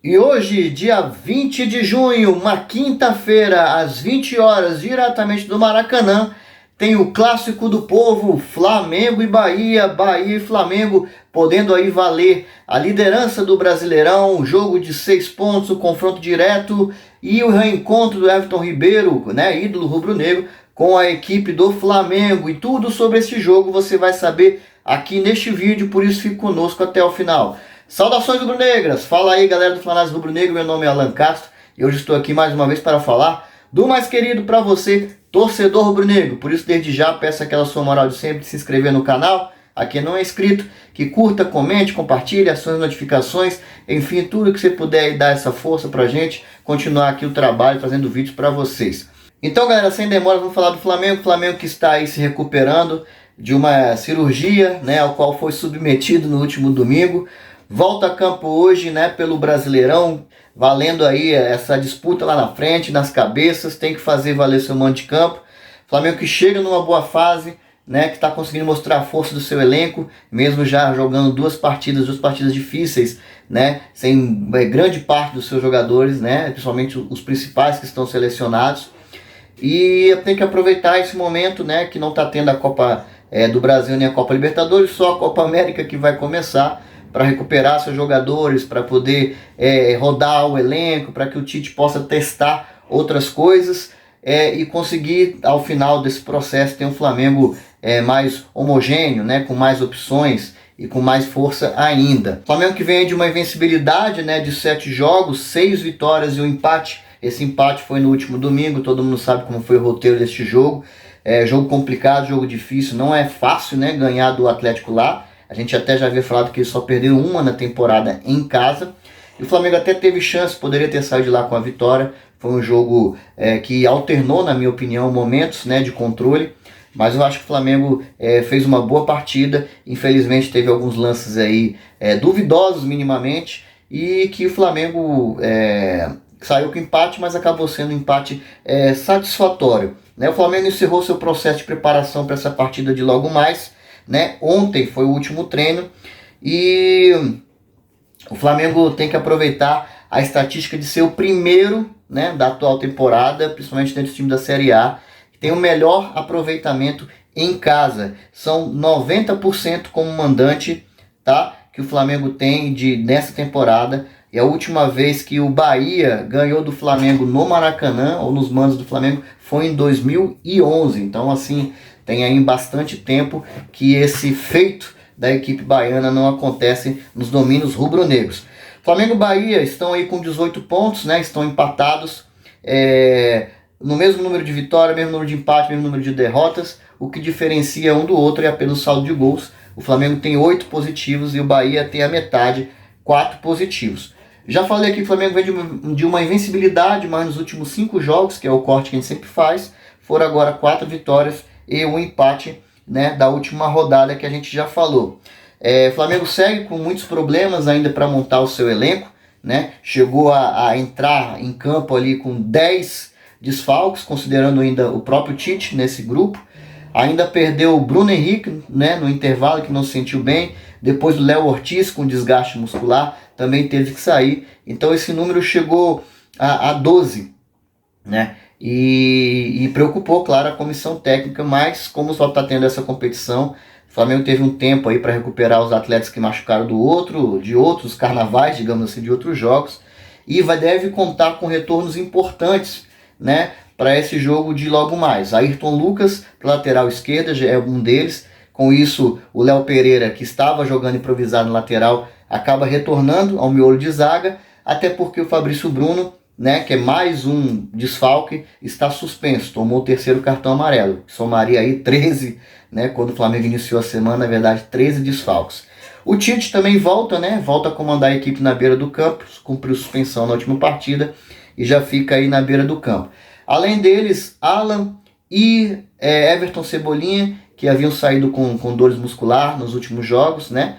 E hoje, dia 20 de junho, uma quinta-feira, às 20 horas, diretamente do Maracanã, tem o clássico do povo, Flamengo e Bahia, Bahia e Flamengo, podendo aí valer a liderança do Brasileirão, um jogo de 6 pontos, o confronto direto e o reencontro do Everton Ribeiro, né, ídolo rubro-negro, com a equipe do Flamengo. E tudo sobre esse jogo você vai saber aqui neste vídeo, por isso fique conosco até o final. Saudações rubro-negras, fala aí galera do Fanatismo Rubro-Negro, meu nome é Alan Castro e hoje estou aqui mais uma vez para falar do mais querido para você, torcedor rubro-negro. Por isso desde já peço aquela sua moral de sempre de se inscrever no canal, a quem não é inscrito, que curta, comente, compartilhe, acione as notificações, enfim, tudo que você puder dar essa força pra gente, continuar aqui o trabalho fazendo vídeos para vocês. Então galera, sem demora, vamos falar do Flamengo, Flamengo que está aí se recuperando de uma cirurgia, né, ao qual foi submetido no último domingo. Volta a campo hoje, né, pelo Brasileirão, valendo aí essa disputa lá na frente, nas cabeças, tem que fazer valer seu mando de campo. Flamengo que chega numa boa fase, né, que está conseguindo mostrar a força do seu elenco, mesmo já jogando duas partidas difíceis, né, sem grande parte dos seus jogadores, né, principalmente os principais que estão selecionados. E tem que aproveitar esse momento, né, que não está tendo a Copa do Brasil nem a Copa Libertadores, só a Copa América que vai começar, para recuperar seus jogadores, para poder rodar o elenco, para que o Tite possa testar outras coisas e conseguir, ao final desse processo, ter um Flamengo mais homogêneo, né, com mais opções e com mais força ainda. Flamengo que vem de uma invencibilidade, né, de 7 jogos, 6 vitórias e um empate. Esse empate foi no último domingo, todo mundo sabe como foi o roteiro deste jogo. Jogo complicado, jogo difícil, não é fácil, né, ganhar do Atlético lá. A gente até já havia falado que eles só perderam uma na temporada em casa. E o Flamengo até teve chance, poderia ter saído de lá com a vitória. Foi um jogo que alternou, na minha opinião, momentos, né, de controle. Mas eu acho que o Flamengo fez uma boa partida. Infelizmente teve alguns lances aí duvidosos minimamente. E que o Flamengo saiu com empate, mas acabou sendo um empate satisfatório. Né? O Flamengo encerrou seu processo de preparação para essa partida de logo mais. Né? Ontem foi o último treino e o Flamengo tem que aproveitar a estatística de ser o primeiro, né, da atual temporada, principalmente dentro do time da Série A, que tem o melhor aproveitamento em casa. São 90% como mandante, tá? Que o Flamengo tem nessa temporada. E a última vez que o Bahia ganhou do Flamengo no Maracanã, ou nos mandos do Flamengo, foi em 2011. Então, assim, tem aí bastante tempo que esse feito da equipe baiana não acontece nos domínios rubro-negros. Flamengo e Bahia estão aí com 18 pontos, né? Estão empatados no mesmo número de vitórias, mesmo número de empate, mesmo número de derrotas. O que diferencia um do outro é apenas o saldo de gols. O Flamengo tem 8 positivos e o Bahia tem a metade, 4 positivos. Já falei aqui que o Flamengo vem de uma invencibilidade, mas nos últimos 5 jogos, que é o corte que a gente sempre faz, foram agora 4 vitórias e um empate, né, da última rodada que a gente já falou. O Flamengo segue com muitos problemas ainda para montar o seu elenco, né? Chegou a entrar em campo ali com 10 desfalques, considerando ainda o próprio Tite nesse grupo. Ainda perdeu o Bruno Henrique, né, no intervalo, que não se sentiu bem. Depois o Léo Ortiz com desgaste muscular, também teve que sair. Então esse número chegou a 12, né? E preocupou, claro, a comissão técnica, mas como só está tendo essa competição, o Flamengo teve um tempo aí para recuperar os atletas que machucaram de outros carnavais, digamos assim, de outros jogos, e deve contar com retornos importantes, né, para esse jogo de logo mais. Ayrton Lucas, lateral esquerda, já é um deles. Com isso, o Léo Pereira, que estava jogando improvisado no lateral, acaba retornando ao miolo de zaga, até porque o Fabrício Bruno, né, que é mais um desfalque, está suspenso, tomou o 3º cartão amarelo, que somaria aí 13, né, quando o Flamengo iniciou a semana, na verdade 13 desfalques. O Tite também volta, né, volta a comandar a equipe na beira do campo, cumpriu suspensão na última partida e já fica aí na beira do campo. Além deles, Alan e Everton Cebolinha, que haviam saído com dores muscular nos últimos jogos, né,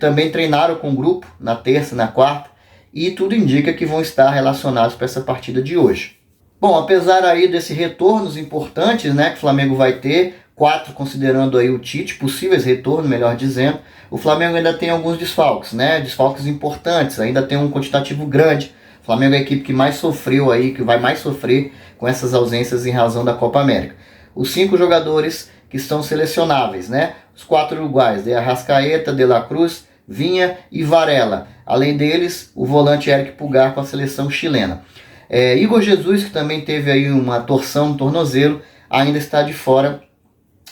também treinaram com o grupo na terça e na quarta, e tudo indica que vão estar relacionados para essa partida de hoje. Bom, apesar aí desses retornos importantes, né, que o Flamengo vai ter, 4 considerando aí o Tite, possíveis retornos, melhor dizendo. O Flamengo ainda tem alguns desfalques, né? Desfalques importantes, ainda tem um quantitativo grande. O Flamengo é a equipe que mais sofreu aí, que vai mais sofrer com essas ausências em razão da Copa América. Os 5 jogadores que estão selecionáveis, né? Os 4 uruguaios, De Arrascaeta, De La Cruz, Vinha e Varela. Além deles, o volante Eric Pulgar com a seleção chilena. Igor Jesus, que também teve aí uma torção no tornozelo, ainda está de fora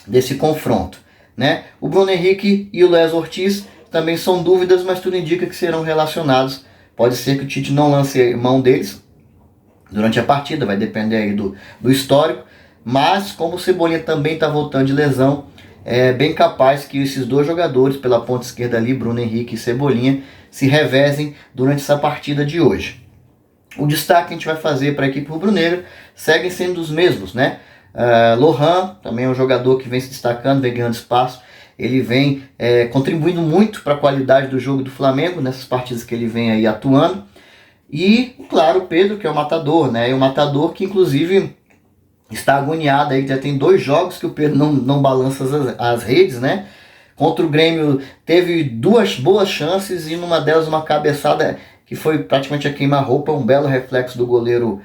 desse confronto, né? O Bruno Henrique e o Luiz Ortiz também são dúvidas, mas tudo indica que serão relacionados. Pode ser que o Tite não lance mão deles durante a partida, vai depender aí do histórico, mas como o Cebolinha também está voltando de lesão, é bem capaz que esses 2 jogadores pela ponta esquerda ali, Bruno Henrique e Cebolinha, se revezem durante essa partida de hoje. O destaque que a gente vai fazer para a equipe rubro-negra seguem sendo os mesmos, né? Lohan também é um jogador que vem se destacando, vem ganhando espaço. Ele vem contribuindo muito para a qualidade do jogo do Flamengo nessas partidas que ele vem aí atuando. E, claro, o Pedro, que é o matador, né? E o matador que, inclusive, está agoniado aí, já tem 2 jogos que o Pedro não balança as redes, né? Contra o Grêmio teve 2 boas chances e numa delas uma cabeçada que foi praticamente a queima-roupa, um belo reflexo do goleiro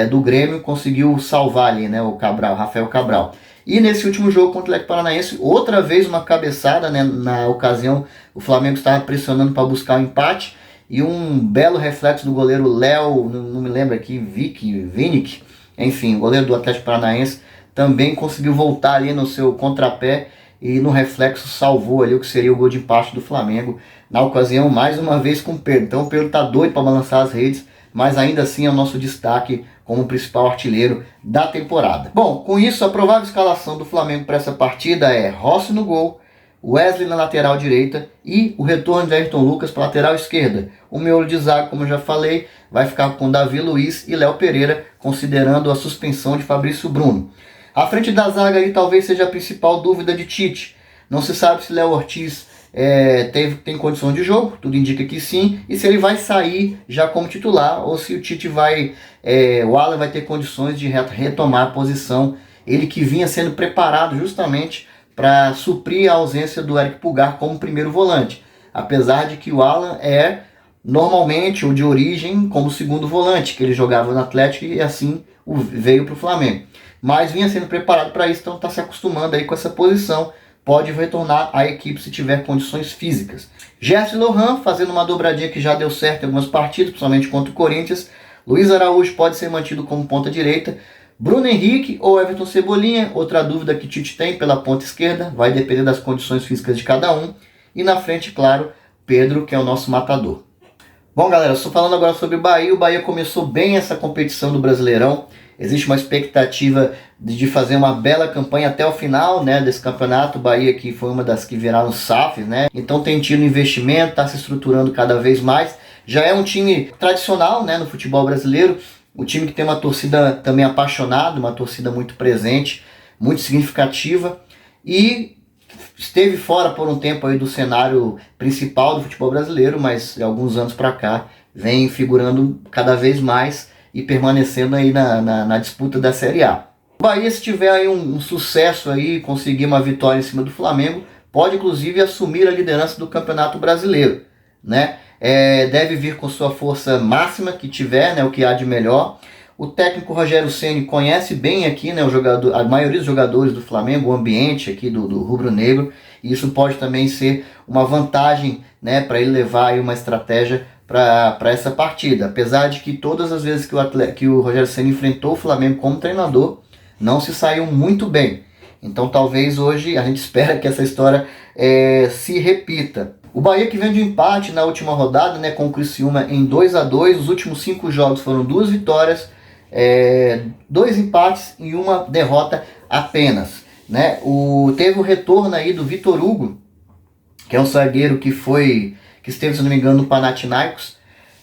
do Grêmio, conseguiu salvar ali, né, o Rafael Cabral. E nesse último jogo contra o Atlético Paranaense, outra vez uma cabeçada, né, na ocasião o Flamengo estava pressionando para buscar o empate, e um belo reflexo do goleiro Léo, não me lembro aqui, Vinick, enfim, o goleiro do Atlético Paranaense, também conseguiu voltar ali no seu contrapé e no reflexo salvou ali o que seria o gol de empate do Flamengo, na ocasião mais uma vez com o Pedro. Então o Pedro está doido para balançar as redes, mas ainda assim é o nosso destaque como principal artilheiro da temporada. Bom, com isso a provável escalação do Flamengo para essa partida é Rossi no gol, Wesley na lateral direita e o retorno de Ayrton Lucas para a lateral esquerda. O miolo de zaga, como eu já falei, vai ficar com Davi Luiz e Léo Pereira, considerando a suspensão de Fabrício Bruno. A frente da zaga aí talvez seja a principal dúvida de Tite. Não se sabe se Léo Ortiz tem condição de jogo, tudo indica que sim, e se ele vai sair já como titular, ou se o Tite o Alan vai ter condições de retomar a posição, ele que vinha sendo preparado justamente para suprir a ausência do Eric Pulgar como primeiro volante, apesar de que o Alan normalmente, ou de origem, como segundo volante, que ele jogava no Atlético e assim veio para o Flamengo. Mas vinha sendo preparado para isso, então está se acostumando aí com essa posição, pode retornar à equipe se tiver condições físicas. Gerson Lohan fazendo uma dobradinha que já deu certo em algumas partidas, principalmente contra o Corinthians. Luiz Araújo pode ser mantido como ponta direita. Bruno Henrique ou Everton Cebolinha, outra dúvida que Tite tem pela ponta esquerda, vai depender das condições físicas de cada um. E na frente, claro, Pedro, que é o nosso matador. Bom, galera, estou falando agora sobre o Bahia. O Bahia começou bem essa competição do Brasileirão. Existe uma expectativa de fazer uma bela campanha até o final, né, desse campeonato. O Bahia que foi uma das que viraram SAFs, né? Então tem tido investimento, está se estruturando cada vez mais. Já é um time tradicional, né, no futebol brasileiro. Um time que tem uma torcida também apaixonada, uma torcida muito presente, muito significativa. E esteve fora por um tempo aí do cenário principal do futebol brasileiro, mas de alguns anos para cá vem figurando cada vez mais e permanecendo aí na disputa da Série A. O Bahia, se tiver aí um sucesso aí, conseguir uma vitória em cima do Flamengo, pode inclusive assumir a liderança do Campeonato Brasileiro, né? Deve vir com sua força máxima que tiver, né, o que há de melhor. O técnico Rogério Ceni conhece bem aqui, né, a maioria dos jogadores do Flamengo, o ambiente aqui do rubro-negro, e isso pode também ser uma vantagem, né, para ele levar aí uma estratégia para essa partida. Apesar de que todas as vezes que o Rogério Ceni enfrentou o Flamengo como treinador, não se saiu muito bem. Então talvez hoje a gente espera que essa história se repita. O Bahia que vem de empate na última rodada, né, com o Criciúma em 2-2, os últimos 5 jogos foram 2 vitórias, 2 empates e 1 derrota apenas, né? Teve o retorno aí do Vitor Hugo, que é um zagueiro que esteve, se não me engano, no Panathinaikos,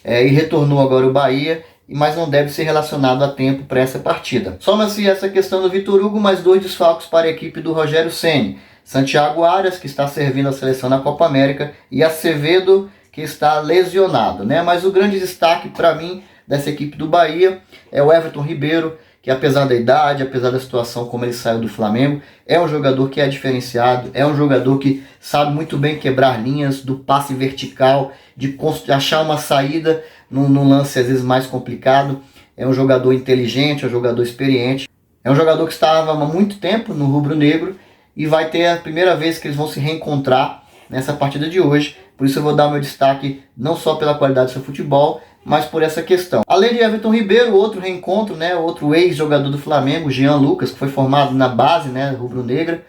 e retornou agora ao Bahia, mas não deve ser relacionado a tempo para essa partida. Soma-se essa questão do Vitor Hugo, mais 2 desfalques para a equipe do Rogério Ceni. Santiago Arias, que está servindo a seleção na Copa América, e Acevedo, que está lesionado, né? Mas o grande destaque para mim dessa equipe do Bahia é o Everton Ribeiro, que apesar da idade, apesar da situação como ele saiu do Flamengo, é um jogador que é diferenciado, é um jogador que sabe muito bem quebrar linhas, do passe vertical, de achar uma saída num lance às vezes mais complicado. É um jogador inteligente, é um jogador experiente, é um jogador que estava há muito tempo no rubro-negro e vai ter a primeira vez que eles vão se reencontrar nessa partida de hoje. Por isso eu vou dar meu destaque não só pela qualidade do seu futebol, mas por essa questão. Além de Everton Ribeiro, outro reencontro, né, outro ex-jogador do Flamengo, Jean Lucas, que foi formado na base, né, rubro-negra,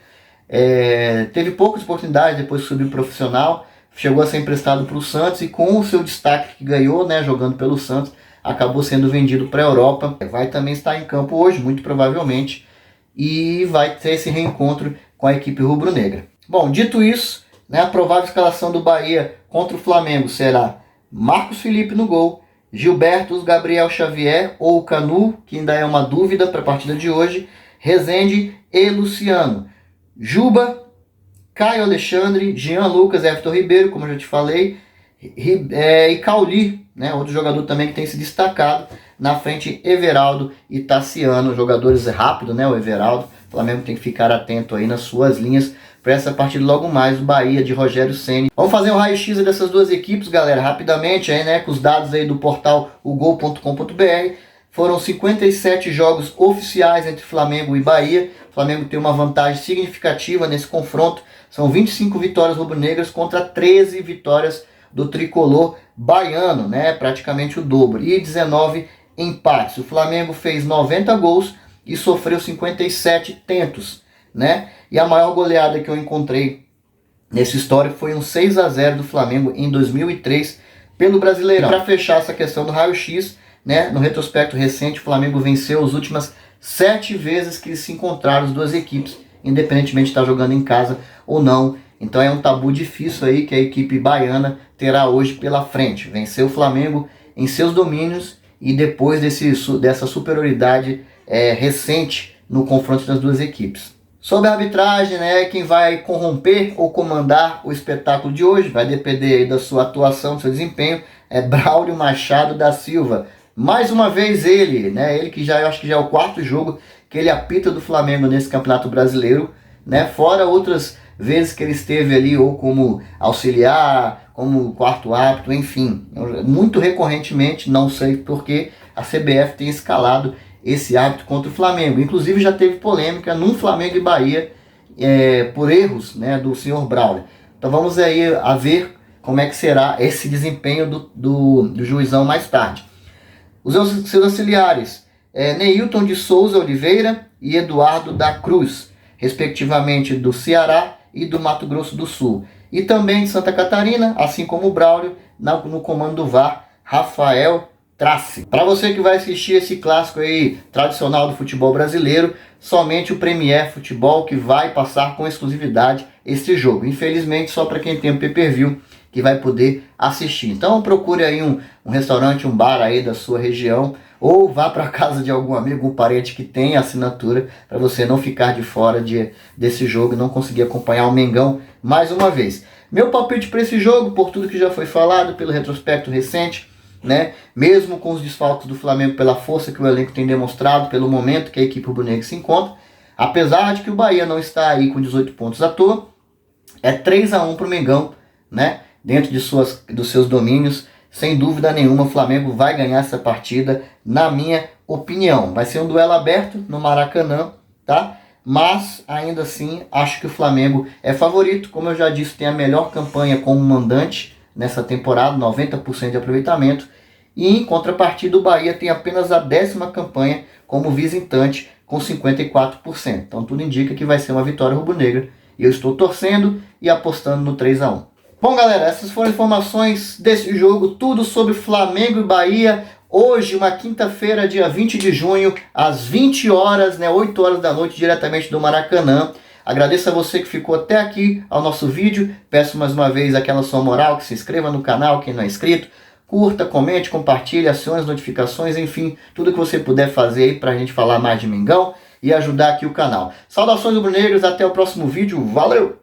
teve poucas oportunidades depois que subiu profissional, chegou a ser emprestado para o Santos e com o seu destaque que ganhou, né, jogando pelo Santos, acabou sendo vendido para a Europa. Vai também estar em campo hoje, muito provavelmente, e vai ter esse reencontro com a equipe rubro-negra. Bom, dito isso, né, a provável escalação do Bahia contra o Flamengo será Marcos Felipe no gol, Gilberto, Gabriel Xavier ou Canu, que ainda é uma dúvida para a partida de hoje, Rezende e Luciano, Juba, Caio Alexandre, Jean Lucas, Everton Ribeiro, como eu já te falei, e Cauli, né, outro jogador também que tem se destacado. Na frente, Everaldo e Tassiano, jogadores rápidos, né, o Everaldo. O Flamengo tem que ficar atento aí nas suas linhas para essa partida logo mais, o Bahia de Rogério Ceni. Vamos fazer um raio-x dessas duas equipes, galera, rapidamente, aí, né, com os dados aí do portal ugol.com.br. Foram 57 jogos oficiais entre Flamengo e Bahia. O Flamengo tem uma vantagem significativa nesse confronto. São 25 vitórias rubro-negras contra 13 vitórias do tricolor baiano, né, praticamente o dobro. E 19 empates. O Flamengo fez 90 gols e sofreu 57 tentos, né? E a maior goleada que eu encontrei nesse histórico foi um 6-0 do Flamengo em 2003 pelo Brasileirão. Para fechar essa questão do raio-x, né, no retrospecto recente, o Flamengo venceu as últimas 7 vezes que se encontraram as duas equipes, independentemente de estar jogando em casa ou não. Então é um tabu difícil aí que a equipe baiana terá hoje pela frente. Vencer o Flamengo em seus domínios e depois dessa superioridade recente no confronto das duas equipes. Sobre a arbitragem, né, quem vai corromper ou comandar o espetáculo de hoje, vai depender aí da sua atuação, do seu desempenho, é Braulio Machado da Silva. Mais uma vez ele, né, ele que eu acho que já é o 4º jogo que ele apita do Flamengo nesse Campeonato Brasileiro, né, fora outras vezes que ele esteve ali ou como auxiliar, como quarto árbitro, enfim. Muito recorrentemente, não sei porque a CBF tem escalado esse árbitro contra o Flamengo. Inclusive já teve polêmica num Flamengo e Bahia por erros, né, do senhor Braulio. Então vamos aí a ver como é que será esse desempenho do juizão mais tarde. Os seus auxiliares, Neilton de Souza Oliveira e Eduardo da Cruz, respectivamente do Ceará e do Mato Grosso do Sul. E também de Santa Catarina, assim como o Braulio, no comando do VAR, Rafael Trace. Para você que vai assistir esse clássico aí tradicional do futebol brasileiro, somente o Premier Futebol que vai passar com exclusividade esse jogo. Infelizmente só para quem tem o pay-per-view que vai poder assistir. Então procure aí um restaurante, um bar aí da sua região, ou vá para casa de algum amigo, um parente que tenha assinatura, para você não ficar de fora desse jogo e não conseguir acompanhar o Mengão mais uma vez. Meu palpite para esse jogo, por tudo que já foi falado, pelo retrospecto recente, né, mesmo com os desfalques do Flamengo, pela força que o elenco tem demonstrado, pelo momento que a equipe rubro-negra se encontra, apesar de que o Bahia não está aí com 18 pontos à toa, é 3-1 para o Mengão, né, dentro dos seus domínios. Sem dúvida nenhuma, o Flamengo vai ganhar essa partida, na minha opinião. Vai ser um duelo aberto no Maracanã, tá? Mas, ainda assim, acho que o Flamengo é favorito. Como eu já disse, tem a melhor campanha como mandante nessa temporada, 90% de aproveitamento. E, em contrapartida, o Bahia tem apenas a 10ª campanha como visitante, com 54%. Então, tudo indica que vai ser uma vitória rubro-negra. E eu estou torcendo e apostando no 3-1. Bom, galera, essas foram informações desse jogo, tudo sobre Flamengo e Bahia. Hoje, uma quinta-feira, dia 20 de junho, às 20 horas, né, 8 horas da noite, diretamente do Maracanã. Agradeço a você que ficou até aqui ao nosso vídeo. Peço mais uma vez aquela sua moral, que se inscreva no canal, quem não é inscrito. Curta, comente, compartilhe, acione as notificações, enfim, tudo que você puder fazer aí pra gente falar mais de Mengão e ajudar aqui o canal. Saudações rubro-negras, até o próximo vídeo, valeu!